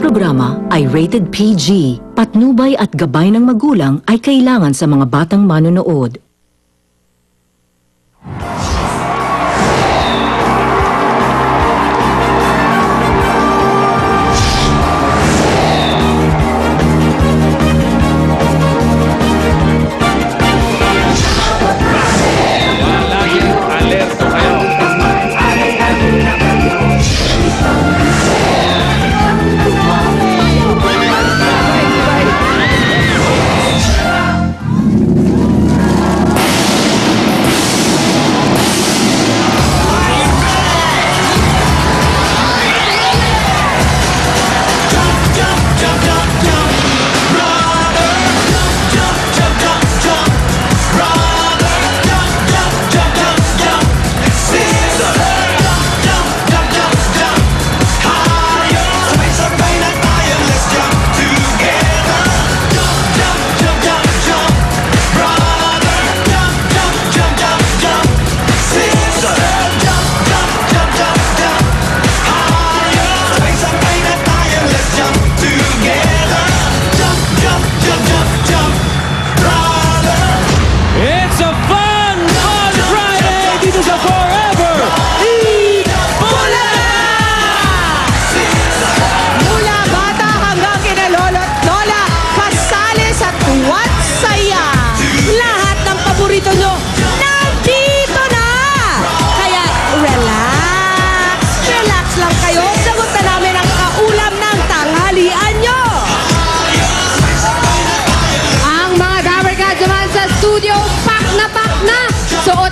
programa ay rated PG. Patnubay at gabay ng magulang ay kailangan sa mga batang manonood.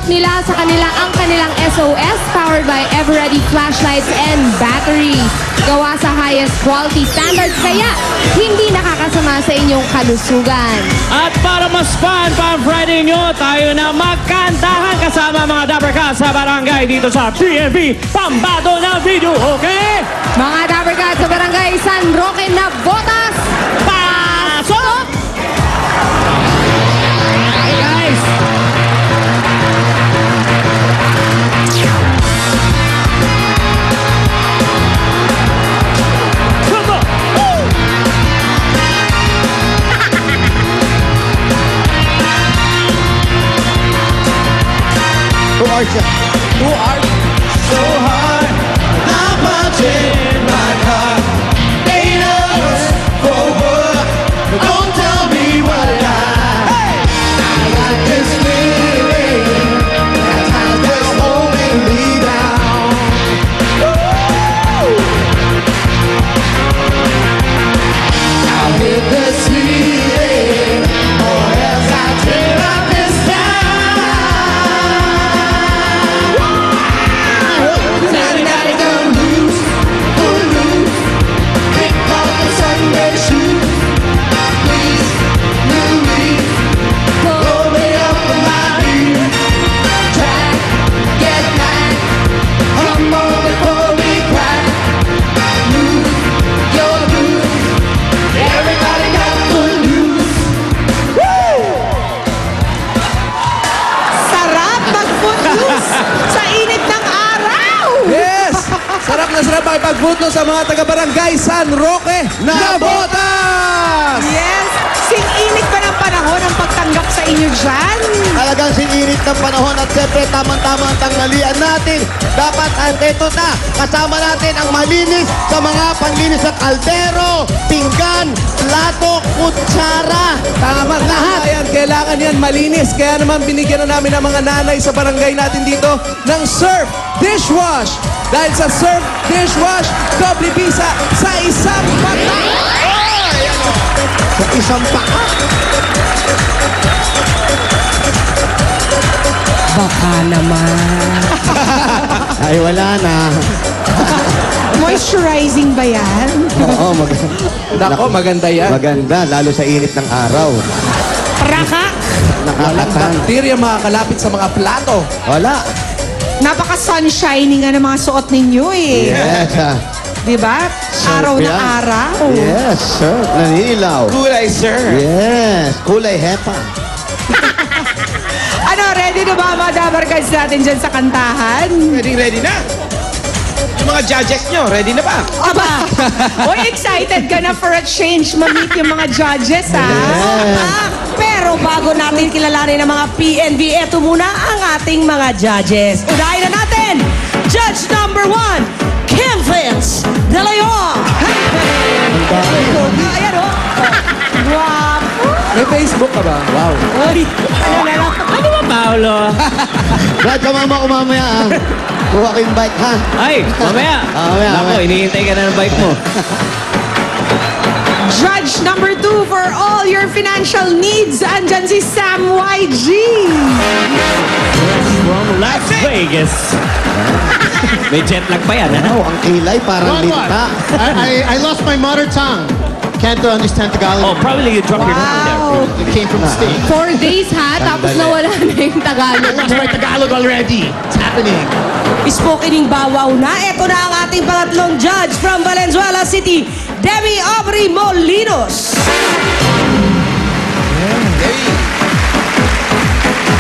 Nila sa kanila ang kanilang SOS powered by Everready flashlights and batteries. Gawa sa highest quality standards kaya hindi nakakasama sa inyong kalusugan. At para mas fun pa ang Friday nyo, tayo na magkantahan kasama mga Dapper Cats sa barangay dito sa PNP Pambato ng Video, okay? Mga Dapper Cats sa barangay San Roque na Botas, pasok! Hey guys! Who are so hard, not much in my car. Ain't us for work, but don't tell me what I got this feeling at times that's holding me down. I'll hit the ceiling, or else I tear up this town. Sarap na sarap makipag-vote sa mga taga-barangay San Roque na Botas! Yes! Sing-init pa ng panahon ang pagtanggap sa inyo dyan. Talagang singirit ng panahon at siyempre tamang-tama ang tanghalian natin. Dapat ito na, kasama natin ang malinis sa mga panlinis sa kaldero, pinggan, plato, kutsara. Tama, lahat yan. Kailangan yan malinis. Kaya naman binigyan na namin ang mga nanay sa barangay natin dito ng Surf Dishwash. Dahil sa Surf Dishwash, doble bisa sa isang pata. Sa isang paa. Baka naman. Ay, wala na. Moisturizing ba yan? Oo, Nako, maganda yan. maganda, lalo sa init ng araw. Raka! Walang Nakakatan. bakterya makakalapit sa mga plato. Wala. Napaka-sunshining nga ng mga suot ninyo eh. Yes. Diba? Araw na yan. araw. Yes, sir. Naninilaw. Kulay, sir. Yes. Kulay hepa. Ano, ready na ba ang mga dabarkads natin dyan sa kantahan? Ready na. Yung mga judges nyo, ready na ba? Aba, oy, excited ka na for a change, ma-meet yung mga judges, ha? Pero bago natin kilalanin ang mga PNV, eto muna ang ating mga judges. Unahin na natin, Judge number 1, Kim Vince De Leon. Ayan, oh. Guwapo. May Facebook ka ba? Wow. Oy, ano na lang? Ano ba, Paolo? Brad, kamama ko mamaya, ha? Kuha ko yung bike, ha? Ay, mamaya. Mamaya, Nako, mamaya. hinihintay ka na ng bike mo. Judge number 2 for all your financial needs. Andyan si Sam YG. From Las Vegas. May jet lag pa yan, ano? Oh, ang kilay parang linta. I lost my mother tongue. Can't understand Oh, Tagalog. probably you dropped your hand there. Wow. It came from the States. 4 days ha, tapos nawala na yung Tagalog. I lost my Tagalog already. It's happening. Spokening bawaw na. Ito na ang ating pangatlong judge from Valenzuela City, Demi Aubrey Molinos.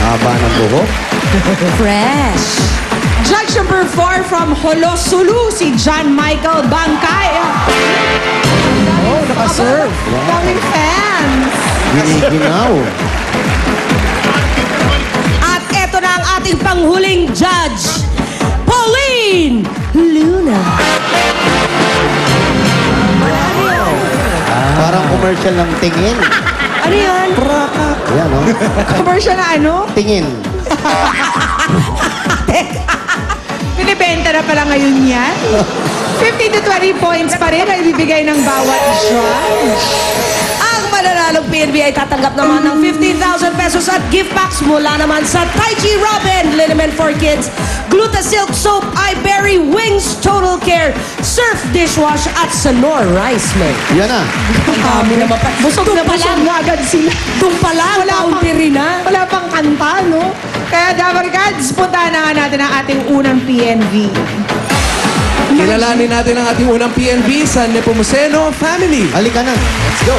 Haba ng buhok. Fresh. Judge number 4 from Holosulu, si John Michael Bangkay. Oh, nakaserve. Daming fans. Giniginaw. At eto na ang ating panghuling judge, Pauline Luna. Parang commercial ng tingin. Ano yan? Ayan, no? Commercial na ano? Tingin. Binibenta na pala ngayon yan. 15 to 20 points pa rin ang ibibigay ng bawat judge. Ang mananalong PNB ay tatanggap naman ng 15,000 pesos at gift packs mula naman sa Tai Chi Robin, Liniment for Kids, Glutasilk Soap, iBerry, Wings Total Care, Surf Dishwash at Sonor Rice Mill. Yan na. Ang dami naman pa. Busog na agad sila. Doon pa lang, boundary na. Wala pang kanta, no? Kaya Dabar Gods, puntahan na nga natin ang ating unang PNV. Kilalanin natin ang ating unang PNV sa Nepomuceno Family. Halika na. Let's go.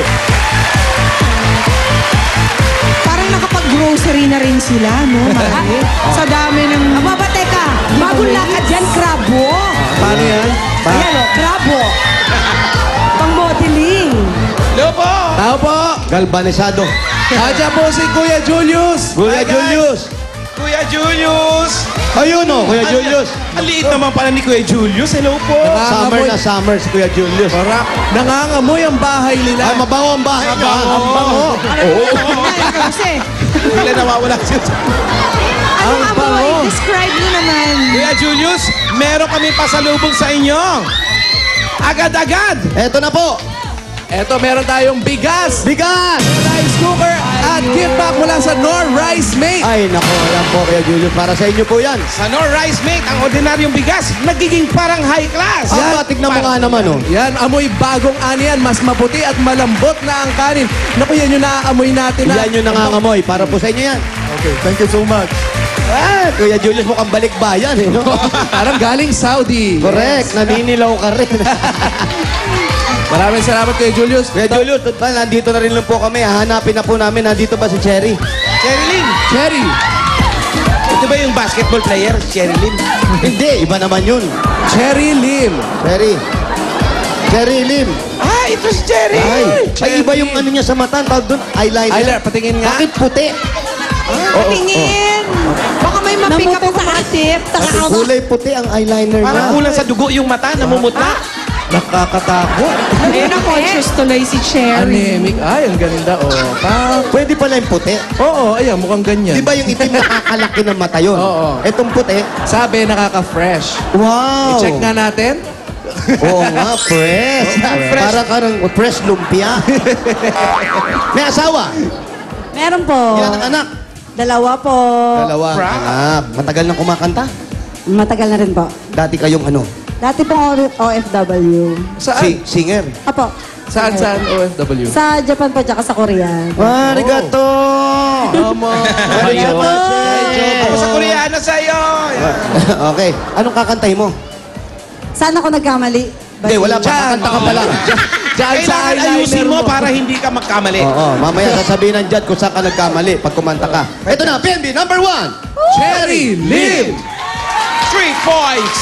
Parang nakapag-grocery na rin sila, no? Marami. Sa dami ng... Ababa, teka. Bagong lakad yan, krabo. Paano yan? Ayan, o, krabo. Pang-modeling. Hello po! Tao po! Galvanisado. Adya po si Kuya Julius. Kuya Hi, guys. Julius. Kuya Julius! Ayun, oh. Kuya Julius. Ang liit naman pala ni Kuya Julius. Hello po! Summer na summer si Kuya Julius. Parak. Nangangamoy ang bahay nila. Ay, mabango ang bahay niya. Mabango. Mabango. Ay, kasi. Bigla nawawala siya. Ano Ang nga po? bango. Describe nyo naman. Kuya Julius, meron kami pasalubong sa inyo. Agad-agad! Eto na po. Eto, meron tayong bigas, Bigas. rice cooker, at gift pack mula sa Nor Rice Mate. Ay, nako. Yan po, Kuya Julius. Para sa inyo po yan. Sa Nor Rice Mate, ang ordinaryong bigas, nagiging parang high class. Aba, tignan mo nga naman, oh. Yan, amoy bagong ani yan. Mas maputi at malambot na ang kanin. Naku, yan yung naaamoy natin. Yan yung nangangamoy. Para po sa inyo yan. Okay, thank you so much. Ah, Kuya Julius, mukhang balikbayan, eh, no? Parang galing Saudi. Correct. Naninilaw ka rin. Maraming salamat kay Julius. Kuya Julius, nandito na rin lang po kami. Hahanapin na po namin. Nandito ba si Cherry? Cherilyn, Cherry. ito ba yung basketball player? Cherilyn? Hindi, iba naman yun. Cherry Lim. Cherry. Cherry Lim. Ah, ito si Cherry! Ay, iba yung ano niya sa mata. Tawag doon, eyeliner. Eyeliner, patingin nga. Bakit puti? Tingin. Baka may ma-pick up sa atip. Kulay puti ang eyeliner Parang niya. kulang sa dugo yung mata, namumutla. Nakakatakot. Ayun na, conscious tuloy si Cherry. Anemic. Ay, ang ganda. Oh. Pwede pala yung puti. Oo, ayan, mukhang ganyan. Di ba yung itim nakakalaki ng mata yun? Oo. Etong puti, Sabi, nakaka-fresh. wow! I-check nga natin. Oo nga, fresh. Para karang fresh lumpia. May asawa? Meron po. Ilan ang anak? Dalawa po. Dalawang anak. Matagal nang kumakanta? Matagal na rin po. Dati kayong ano? Dati pong OFW. Saan? Singer? Apo. Saan OFW? Sa Japan po, tsaka sa Korea. Arigato! Tama. Arigato! Ako sa Koreano sa'yo! Okay. Anong kakantay mo? Saan ako nagkamali? Hindi, wala pa. Kakanta ka pa lang. Diyan sa Kailangan eyeliner ayusin mo mo. para hindi ka magkamali. Oo, mamaya sasabihin ng judge kung saan ka nagkamali pag kumanta ka. Ito na, PNB number 1. Cherry Lim. 3 points!